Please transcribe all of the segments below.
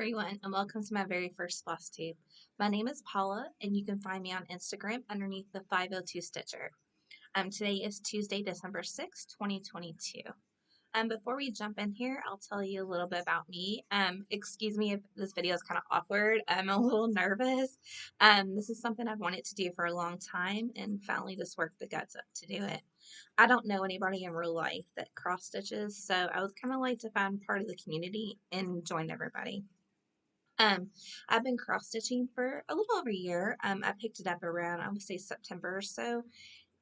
everyone, and welcome to my very first Flosstube. My name is Paula, and you can find me on Instagram underneath the 502 Stitcher. Today is Tuesday, December 6th, 2022. Before we jump in here, I'll tell you a little bit about me. Excuse me if this video is kind of awkward. I'm a little nervous. This is something I've wanted to do for a long time, and finally just worked the guts up to do it. I don't know anybody in real life that cross stitches, so I was kind of like to find part of the community and join everybody. I've been cross stitching for a little over a year. I picked it up around, I would say September or so,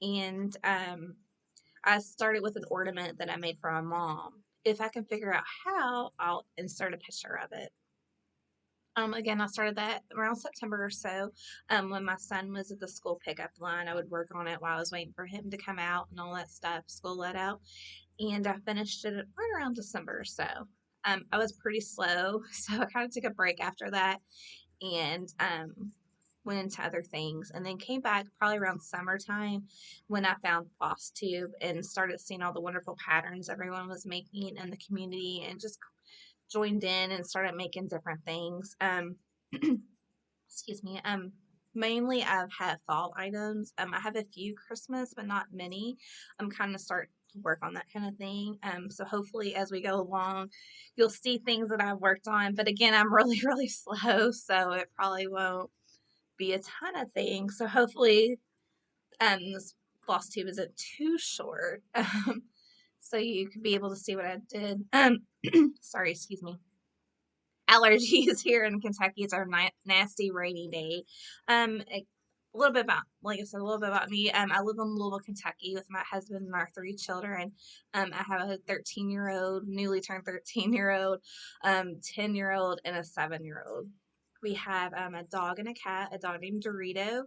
and I started with an ornament that I made for my mom. If I can figure out how, I'll insert a picture of it. Again, I started that around September or so. When my son was at the school pickup line, I would work on it while I was waiting for him to come out and all that stuff, school let out. And I finished it right around December or so. I was pretty slow, so I kind of took a break after that and went into other things, and then came back probably around summertime when I found Flosstube and started seeing all the wonderful patterns everyone was making in the community, and just joined in and started making different things. Excuse me. Mainly I've had fall items. I have a few Christmas, but not many. I'm kind of starting to work on that kind of thing. So hopefully as we go along, you'll see things that I've worked on. But again, I'm really, really slow, so it probably won't be a ton of things. So hopefully, this floss tube isn't too short. So you can be able to see what I did. Sorry, excuse me. Allergies here in Kentucky. It's our nasty rainy day. A little bit about, like I said, a little bit about me. I live in Louisville, Kentucky with my husband and our 3 children. I have a 13-year-old, newly turned 13-year-old, 10-year-old, and a 7-year-old. We have a dog and a cat, a dog named Dorito.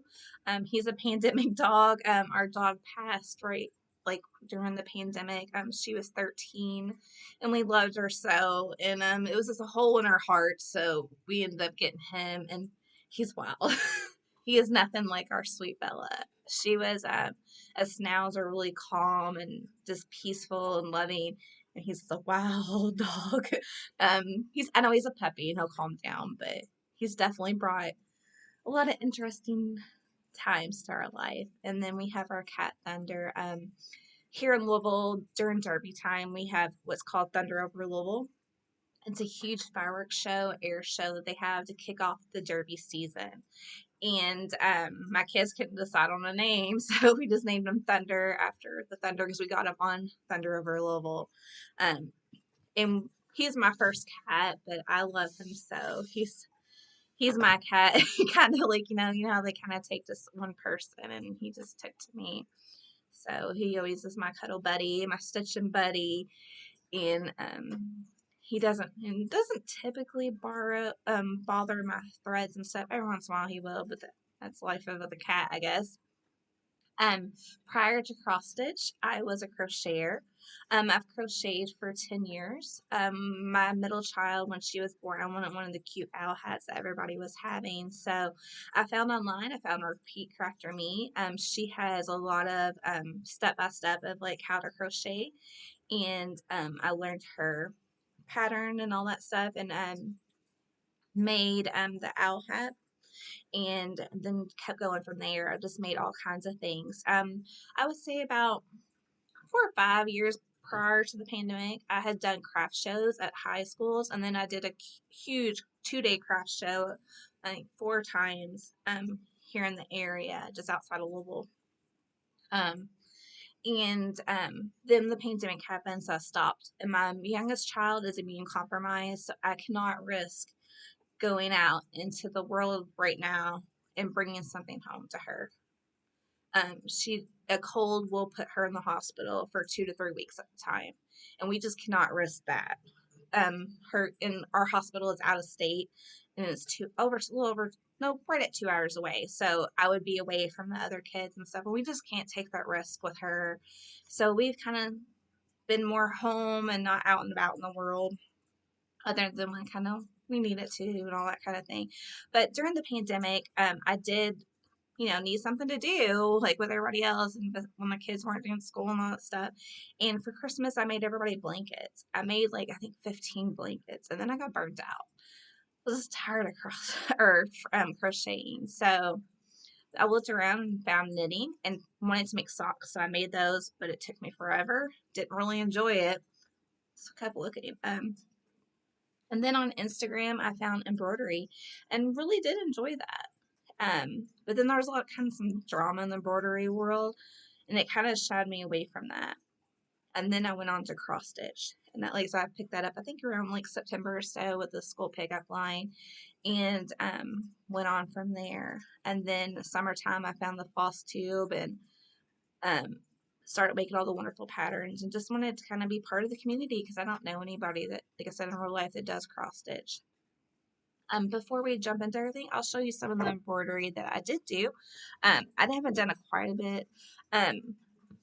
He's a pandemic dog. Our dog passed right like during the pandemic. She was 13 and we loved her so, and it was just a hole in our heart, so we ended up getting him, and he's wild. He is nothing like our sweet Bella. She was a schnauzer, really calm and just peaceful and loving, and he's a wild dog. I know he's a puppy and he'll calm down, but he's definitely brought a lot of interesting times to our life. And then we have our cat Thunder. Here in Louisville, during Derby time, we have what's called Thunder Over Louisville. It's a huge fireworks show, air show that they have to kick off the Derby season. And my kids couldn't decide on a name, so we just named him Thunder after the Thunder because we got him on Thunder Over Louisville. And he's my first cat, but I love him so. He's my cat. Kind of like, you know how they kind of take this one person, and he just took to me. So he always is my cuddle buddy, my stitching buddy, and he doesn't typically bother my threads and stuff. Every once in a while he will, but that's life of the cat, I guess. Prior to cross stitch, I was a crocheter. I've crocheted for 10 years. My middle child, when she was born, I wanted one of the cute owl hats that everybody was having. So I found Repeat Crafter Me. She has a lot of step-by-step of like how to crochet. And I learned her pattern and all that stuff, and made the owl hat, and then kept going from there. I just made all kinds of things. I would say about 4 or 5 years prior to the pandemic, I had done craft shows at high schools, and then I did a huge 2-day craft show, I think 4 times here in the area, just outside of Louisville. And then the pandemic happened, so I stopped. And my youngest child is immune compromised, so I cannot risk going out into the world right now and bringing something home to her. A cold will put her in the hospital for 2 to 3 weeks at a time, and we just cannot risk that. Our hospital is out of state, and it's right at 2 hours away. So I would be away from the other kids and stuff, and we just can't take that risk with her. So we've kind of been more home and not out and about in the world, other than when kind of we needed to and all that kind of thing. But during the pandemic, I did, need something to do, like with everybody else, and when my kids weren't doing school and all that stuff. And for Christmas, I made everybody blankets. I made, like, I think 15 blankets, and then I got burnt out. was just tired of crocheting. So I looked around and found knitting and wanted to make socks. So I made those, but it took me forever. Didn't really enjoy it. So I kept looking. And then on Instagram, I found embroidery and really did enjoy that. But then there was a lot kind of some drama in the embroidery world, and it kind of shied me away from that. And then I went on to cross stitch, and at least I picked that up, I think around like September or so with the school pickup line, and went on from there. And then summertime, I found the Flosstube and started making all the wonderful patterns, and just wanted to kind of be part of the community because I don't know anybody that, like I said, in real life that does cross stitch. Before we jump into everything, I'll show you some of the embroidery that I did do. I haven't done it quite a bit.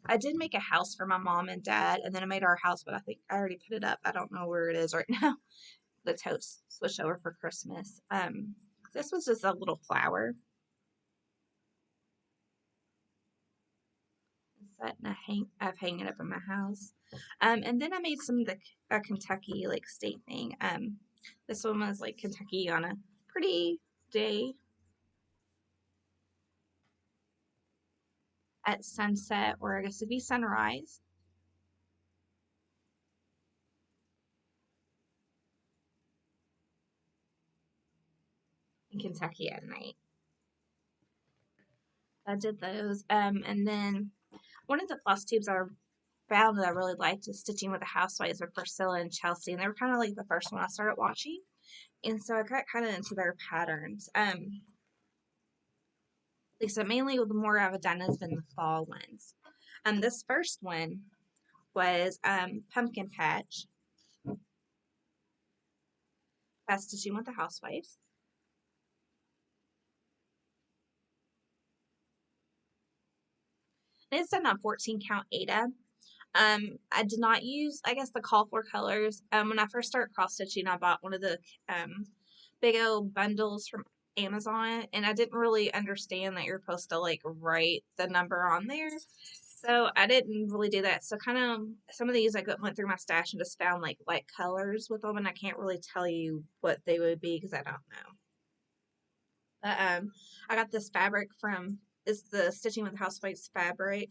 I did make a house for my mom and dad, and then I made our house, but I think I already put it up. I don't know where it is right now. The toast switch over for Christmas. This was just a little flower. Set and I've hang it up in my house. And then I made some of the Kentucky like state thing. This one was like Kentucky on a pretty day at sunset, or I guess it'd be sunrise in Kentucky at night. I did those. And then one of the floss tubes I found that I really liked is Stitching with the Housewives with Priscilla and Chelsea, and they were kind of like the first one I started watching, and so I got kind of into their patterns. Like I said, mainly with more I've done has been the fall ones. This first one was Pumpkin Patch by Stitching with the Housewives. And it's done on 14 count Ada. I did not use, I guess, the call for colors. When I first started cross stitching, I bought one of the big old bundles from Amazon, and I didn't really understand that you're supposed to like write the number on there. So I didn't really do that. So kind of some of these I went through my stash and just found like light colors with them, and I can't really tell you what they would be because I don't know. But I got this fabric from, it's the Stitching with Housewives fabric.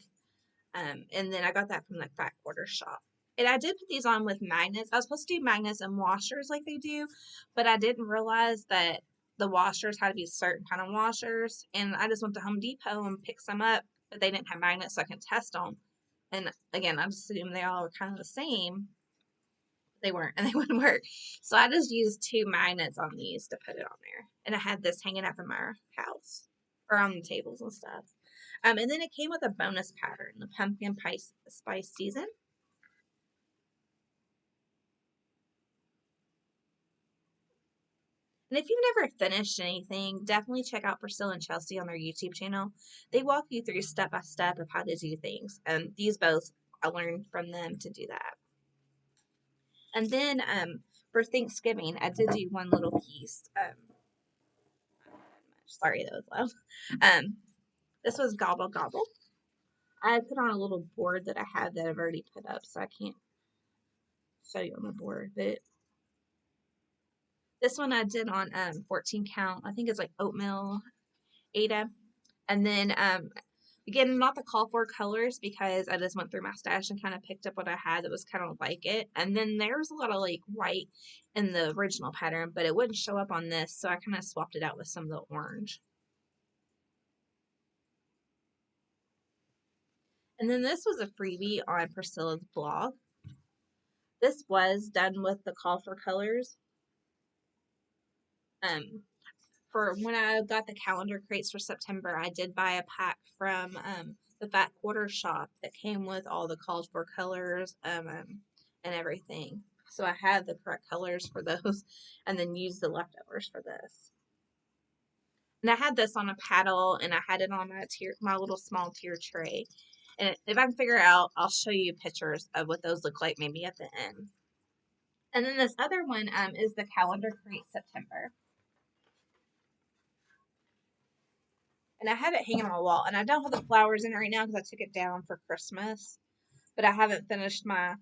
And then I got that from the Fat Quarter shop. And I did put these on with magnets. I was supposed to do magnets and washers like they do, but I didn't realize that the washers had to be certain kind of washers. And I just went to Home Depot and picked some up, but they didn't have magnets, so I can test them. And again, I just assumed they all were kind of the same. They weren't, and they wouldn't work. So I just used 2 magnets on these to put it on there. And I had this hanging up in my house or on the tables and stuff. And then it came with a bonus pattern, the pumpkin spice season. And if you've never finished anything, definitely check out Priscilla and Chelsea on their YouTube channel. They walk you through step by step of how to do things. And these both, I learned from them to do that. And then for Thanksgiving, I did do one little piece. Sorry, that was loud. This was Gobble Gobble. I put on a little board that I have that I've already put up, so I can't show you on the board. But this one I did on 14 count. I think it's like oatmeal Ada. And then again, not the call for colors because I just went through my stash and kind of picked up what I had that was kind of like it. And then there was a lot of like white in the original pattern, but it wouldn't show up on this, so I kind of swapped it out with some of the orange. And then this was a freebie on Priscilla's blog. This was done with the call for colors. For when I got the calendar crates for September, I did buy a pack from the Fat Quarter shop that came with all the calls for colors and everything. So I had the correct colors for those and then used the leftovers for this. And I had this on a paddle and I had it on my little small tier tray. And if I can figure it out, I'll show you pictures of what those look like maybe at the end. And then this other one is the calendar crate September. And I have it hanging on my wall. And I don't have the flowers in it right now because I took it down for Christmas. But I haven't finished my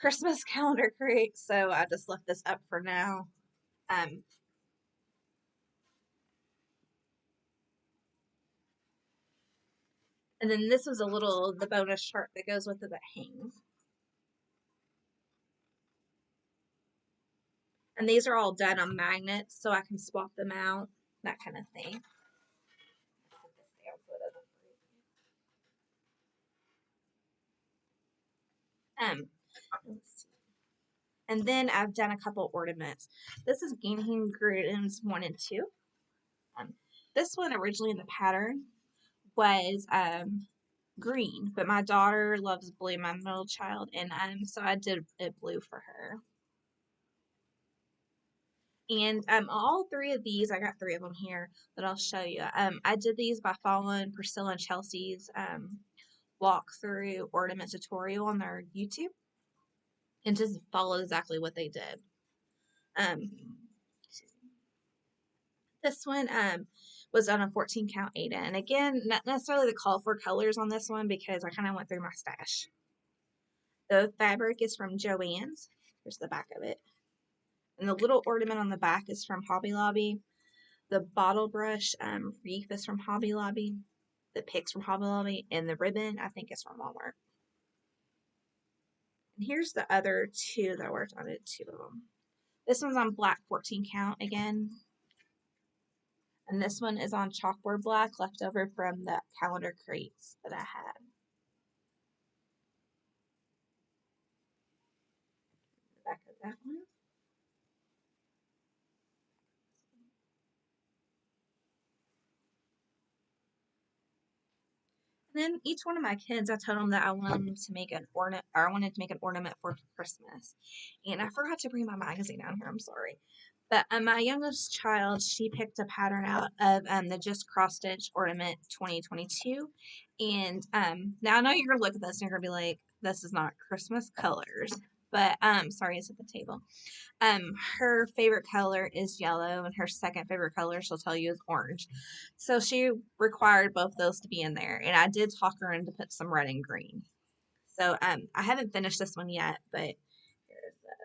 Christmas calendar crate, so I just left this up for now. And then this was the bonus chart that goes with it that hangs. And these are all done on magnets, so I can swap them out, that kind of thing. Let's see. And then I've done a couple ornaments. This is Gingham Grudens 1 and 2. This one originally in the pattern was green, but my daughter loves blue, my middle child, and so I did it blue for her. And all three of these, I got 3 of them here that I'll show you. I did these by following Priscilla and Chelsea's walkthrough ornament tutorial on their YouTube, and just follow exactly what they did. This one was on a 14 count Aida, and again, not necessarily the call for colors on this one because I kind of went through my stash. The fabric is from Joann's. Here's the back of it. And the little ornament on the back is from Hobby Lobby. The bottle brush wreath is from Hobby Lobby. The picks from Hobby Lobby. And the ribbon, I think, is from Walmart. And here's the other 2 that I worked on it, 2 of them. This one's on black 14 count again. And this one is on chalkboard black, left over from the calendar crates that I had. The back of that one. Then each one of my kids, I told them that I wanted them to make an ornament, or I wanted to make an ornament for Christmas. And I forgot to bring my magazine down here. I'm sorry. But my youngest child, she picked a pattern out of the Just Cross Stitch Ornament 2022. And now I know you're gonna look at this and you're gonna be like, "This is not Christmas colors." But sorry, it's at the table. Her favorite color is yellow, and her second favorite color, she'll tell you, is orange. So she required both those to be in there, and I did talk her into put some red and green. So I haven't finished this one yet, but here's the,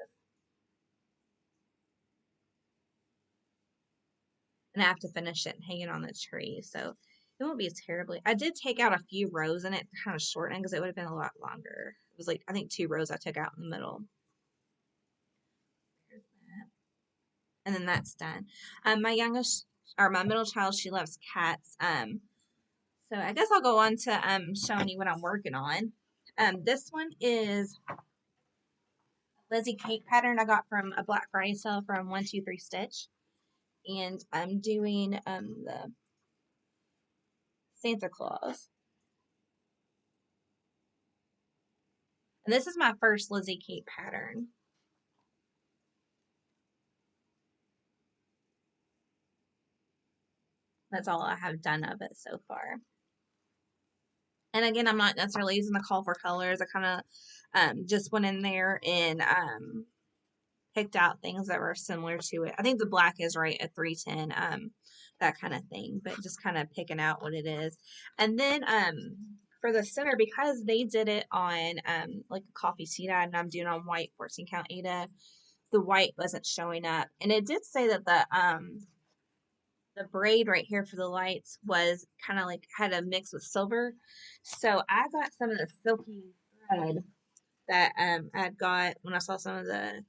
and I have to finish it and hang it on the tree. So it won't be terribly. I did take out a few rows in it, kind of shorten because it would have been a lot longer. It was like I think 2 rows I took out in the middle. And then that's done. My middle child, she loves cats. So I guess I'll go on to showing you what I'm working on. This one is a Lizzie cake pattern I got from a Black Friday sale from 123 Stitch, and I'm doing the Santa Claus. And this is my first Lizzie cake pattern. That's all I have done of it so far. And again, I'm not necessarily using the call for colors. I kind of just went in there and picked out things that were similar to it. I think the black is right at 310, that kind of thing, but just kind of picking out what it is. And then for the center, because they did it on like a coffee tea dye, and I'm doing on white 14 count Aida, the white wasn't showing up. And it did say that the braid right here for the lights was kind of like had a mix with silver. So I got some of the silky thread that I got when I saw some of the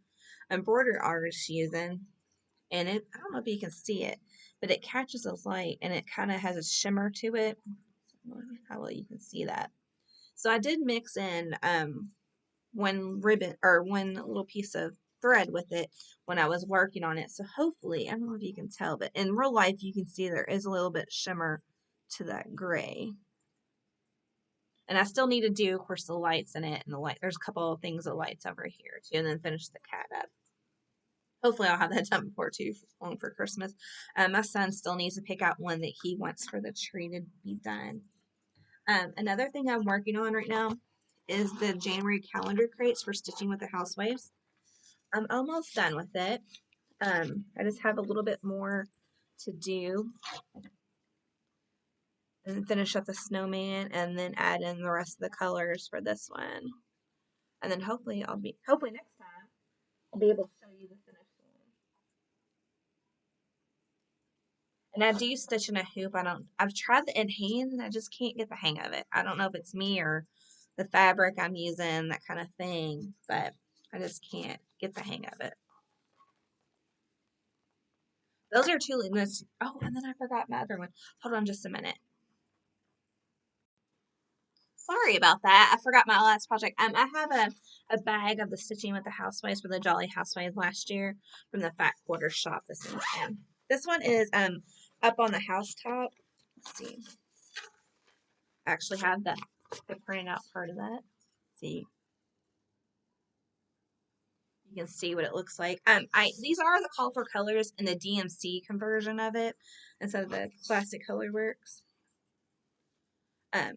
embroidery artists using, and I don't know if you can see it, but it catches the light and it kind of has a shimmer to it. How well you can see that. So I did mix in one ribbon or one little piece of thread with it when I was working on it. So hopefully, I don't know if you can tell, but in real life you can see there is a little bit shimmer to that gray. And I still need to do, of course, the lights in it, and the light. There's a couple of things of lights over here too, and then finish the cat up. Hopefully I'll have that done before too long for Christmas. My son still needs to pick out one that he wants for the tree to be done. Another thing I'm working on right now is the January calendar crates for stitching with the Housewives. I'm almost done with it. I just have a little bit more to do. And finish up the snowman and then add in the rest of the colors for this one. And then hopefully next time I'll be able to show you the finished one. And I do stitch in a hoop. I've tried the in hand and I just can't get the hang of it. I don't know if it's me or the fabric I'm using, that kind of thing, but I just can't get the hang of it. Those are two. Oh, and then I forgot my other one. Hold on just a minute. Sorry about that. I forgot my last project. I have a bag of the Stitching with the Housewives for the Jolly Housewives last year from the Fat Quarter shop. This one is up on the housetop. Let's see. I actually have the printed out part of that. Let's see. You can see what it looks like. These are the colorful colors in the DMC conversion of it instead of the classic colorworks. I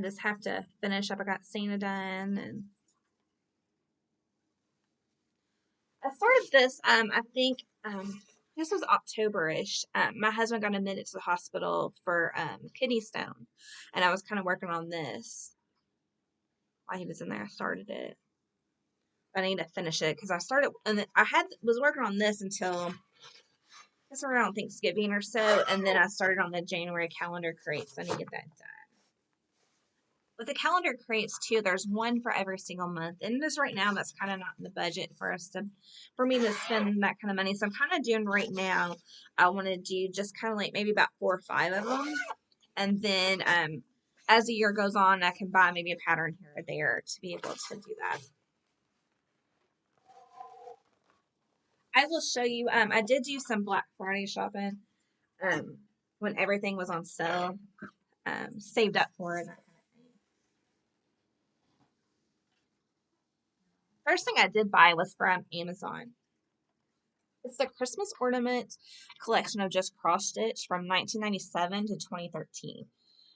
just have to finish up. I got Santa done, and I started this. I think this was October-ish. My husband got admitted to the hospital for kidney stone, and I was kind of working on this while he was in there. I started it. I need to finish it because I started, and then was working on this until I guess around Thanksgiving or so, and then I started on the January calendar crate, so I need to get that done. With the calendar crates too, there's one for every single month, and just right now that's kind of not in the budget for me to spend that kind of money. So I'm kind of doing right now. I want to do just kind of like maybe about 4 or 5 of them, and then as the year goes on, I can buy maybe a pattern here or there to be able to do that. I will show you. I did do some Black Friday shopping when everything was on sale. Saved up for it. First thing I did buy was from Amazon. It's the Christmas Ornament collection of just cross stitch from 1997 to 2013.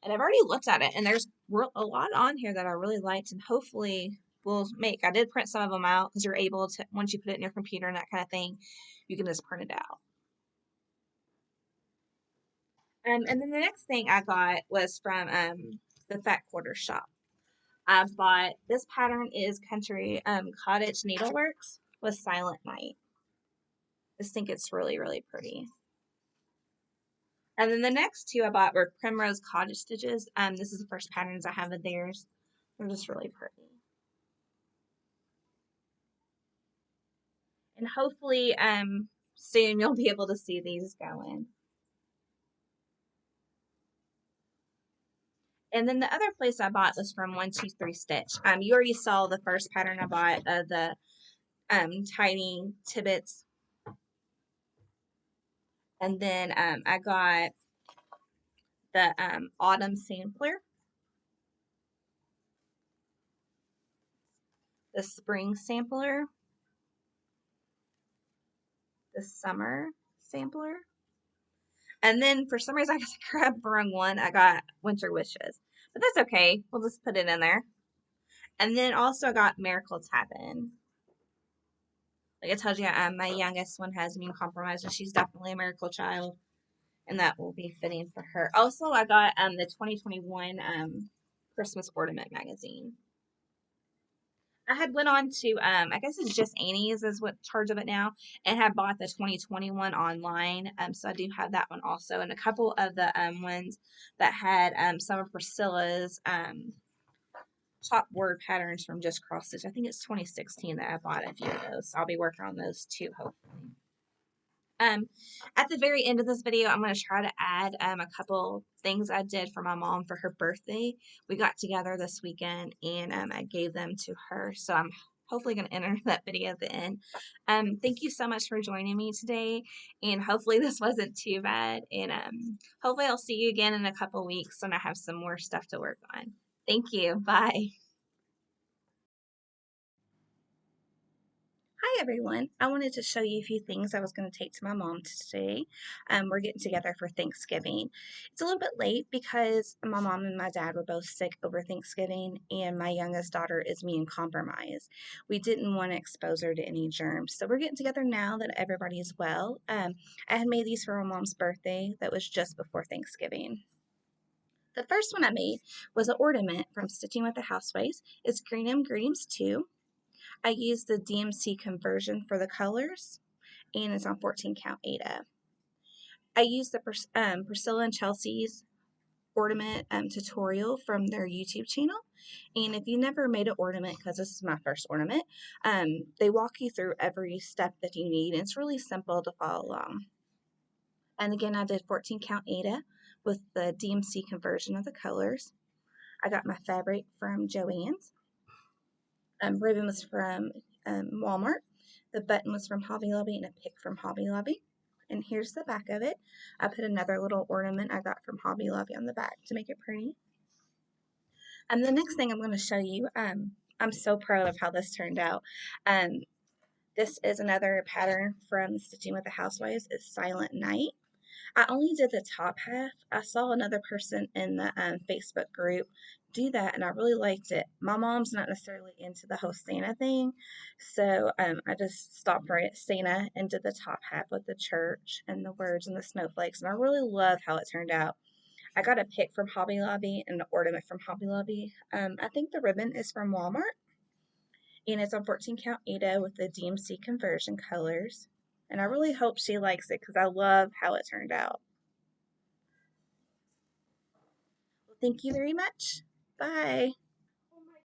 And I've already looked at it, and there's a lot on here that I really liked, and hopefully will make. I did print some of them out because you're able to, once you put it in your computer and that kind of thing, you can just print it out. And then the next thing I got was from the Fat Quarter shop. I bought, this pattern is Country Cottage Needleworks with Silent Night. I just think it's really, really pretty. And then the next two I bought were Primrose Cottage Stitches. This is the first patterns I have of theirs. They're just really pretty. And hopefully soon you'll be able to see these going. And then the other place I bought was from 123 Stitch. You already saw the first pattern I bought of the tiny tibbets. And then I got the autumn sampler, the spring sampler, the summer sampler, and then for some reason I guess I grabbed the wrong one. I got winter wishes, but that's okay. We'll just put it in there. And then also I got miracle tap-in. Like I told you, my youngest one has immune compromised, and she's definitely a miracle child, and that will be fitting for her. Also, I got the 2021 Christmas Ornament magazine. I had went on to, I guess it's just Annie's is what charge of it now, and had bought the 2021 online. So I do have that one also, and a couple of the ones that had some of Priscilla's chopboard patterns from Just Cross Stitch. I think it's 2016 that I bought a few of those. So I'll be working on those too, hopefully. At the very end of this video, I'm going to try to add a couple things I did for my mom for her birthday. We got together this weekend, and I gave them to her, so I'm hopefully going to enter that video at the end. Thank you so much for joining me today, and hopefully this wasn't too bad, and hopefully I'll see you again in a couple weeks when I have some more stuff to work on. Thank you. Bye. Hi everyone, I wanted to show you a few things I was going to take to my mom today. We're getting together for Thanksgiving. It's a little bit late because my mom and my dad were both sick over Thanksgiving, and my youngest daughter is immune compromised. We didn't want to expose her to any germs, so we're getting together now that everybody is well. I had made these for my mom's birthday that was just before Thanksgiving. The first one I made was an ornament from Stitching with the Housewives. It's Gingham Greens 2. I used the DMC conversion for the colors, and it's on 14 count Aida. I used the Priscilla and Chelsea's ornament tutorial from their YouTube channel. And if you never made an ornament, because this is my first ornament, they walk you through every step that you need. And it's really simple to follow along. And again, I did 14 count Aida with the DMC conversion of the colors. I got my fabric from Joann's. Ribbon was from Walmart. The button was from Hobby Lobby and a pick from Hobby Lobby. And here's the back of it. I put another little ornament I got from Hobby Lobby on the back to make it pretty. And the next thing I'm going to show you, I'm so proud of how this turned out. This is another pattern from Stitching with the Housewives. It's Silent Night. I only did the top half. I saw another person in the Facebook group do that, and I really liked it. My mom's not necessarily into the whole Santa thing, so I just stopped right at Santa and did the top half with the church and the words and the snowflakes, and I really love how it turned out. I got a pick from Hobby Lobby and an ornament from Hobby Lobby. I think the ribbon is from Walmart, and it's on 14 count Aida with the DMC conversion colors. And I really hope she likes it because I love how it turned out. Well, thank you very much. Bye.